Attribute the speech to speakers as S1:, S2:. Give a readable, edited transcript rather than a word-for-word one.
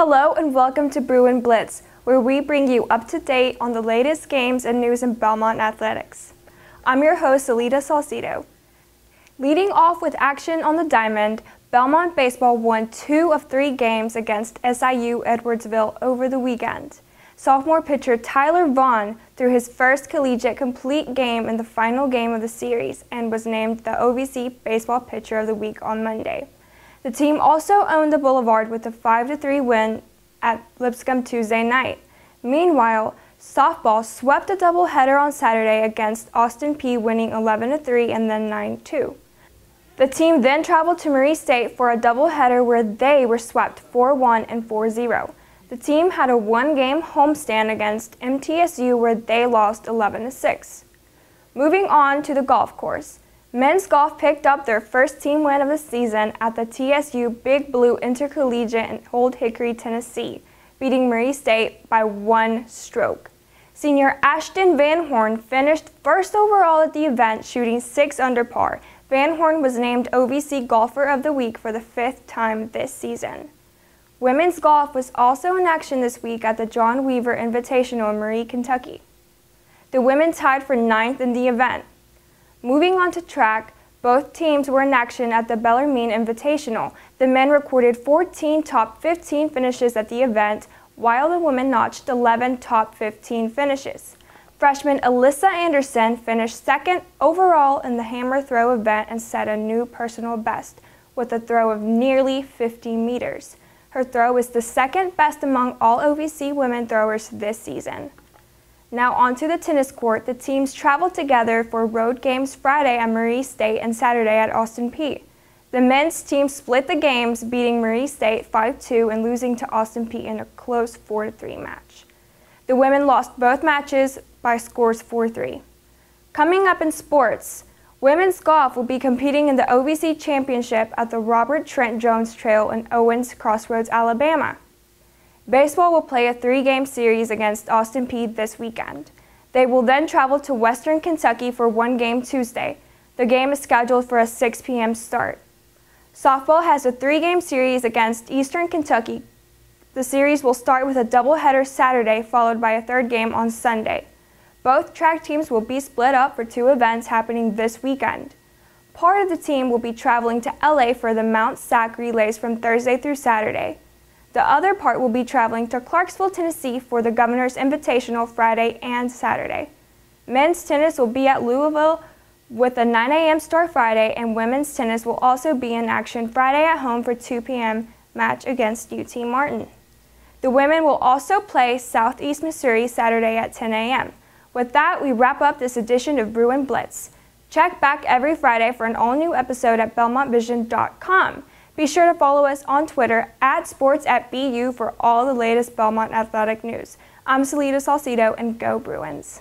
S1: Hello and welcome to Bruin Blitz, where we bring you up to date on the latest games and news in Belmont athletics. I'm your host, Alita Salcido. Leading off with action on the diamond, Belmont baseball won 2 of 3 games against SIU Edwardsville over the weekend. Sophomore pitcher Tyler Vaughn threw his first collegiate complete game in the final game of the series and was named the OVC Baseball Pitcher of the Week on Monday. The team also owned the Boulevard with a 5-3 win at Lipscomb Tuesday night. Meanwhile, softball swept a doubleheader on Saturday against Austin Peay, winning 11-3 and then 9-2. The team then traveled to Murray State for a doubleheader where they were swept 4-1 and 4-0. The team had a 1-game homestand against MTSU where they lost 11-6. Moving on to the golf course. Men's golf picked up their first team win of the season at the TSU Big Blue Intercollegiate in Old Hickory, Tennessee, beating Murray State by 1 stroke. Senior Ashton Van Horn finished first overall at the event, shooting 6 under par. Van Horn was named OVC Golfer of the Week for the 5th time this season. Women's golf was also in action this week at the John Weaver Invitational in Murray, Kentucky. The women tied for 9th in the event. Moving on to track, both teams were in action at the Bellarmine Invitational. The men recorded 14 top 15 finishes at the event, while the women notched 11 top 15 finishes. Freshman Alyssa Anderson finished 2nd overall in the hammer throw event and set a new personal best with a throw of nearly 50 meters. Her throw is the 2nd best among all OVC women throwers this season. Now onto the tennis court. The teams traveled together for road games Friday at Murray State and Saturday at Austin Peay. The men's team split the games, beating Murray State 5-2 and losing to Austin Peay in a close 4-3 match. The women lost both matches by scores 4-3. Coming up in sports, women's golf will be competing in the OVC Championship at the Robert Trent Jones Trail in Owens, Crossroads, Alabama. Baseball will play a 3-game series against Austin Peay this weekend. They will then travel to Western Kentucky for 1 game Tuesday. The game is scheduled for a 6 p.m. start. Softball has a 3-game series against Eastern Kentucky. The series will start with a doubleheader Saturday, followed by a 3rd game on Sunday. Both track teams will be split up for 2 events happening this weekend. Part of the team will be traveling to LA for the Mount SAC Relays from Thursday through Saturday. The other part will be traveling to Clarksville, Tennessee for the Governor's Invitational Friday and Saturday. Men's tennis will be at Louisville with a 9 a.m. start Friday, and women's tennis will also be in action Friday at home for 2 p.m. match against UT Martin. The women will also play Southeast Missouri Saturday at 10 a.m. With that, we wrap up this edition of Bruin Blitz. Check back every Friday for an all-new episode at BelmontVision.com. Be sure to follow us on Twitter @sports@BU for all the latest Belmont athletic news. I'm Salita Salcido, and go Bruins!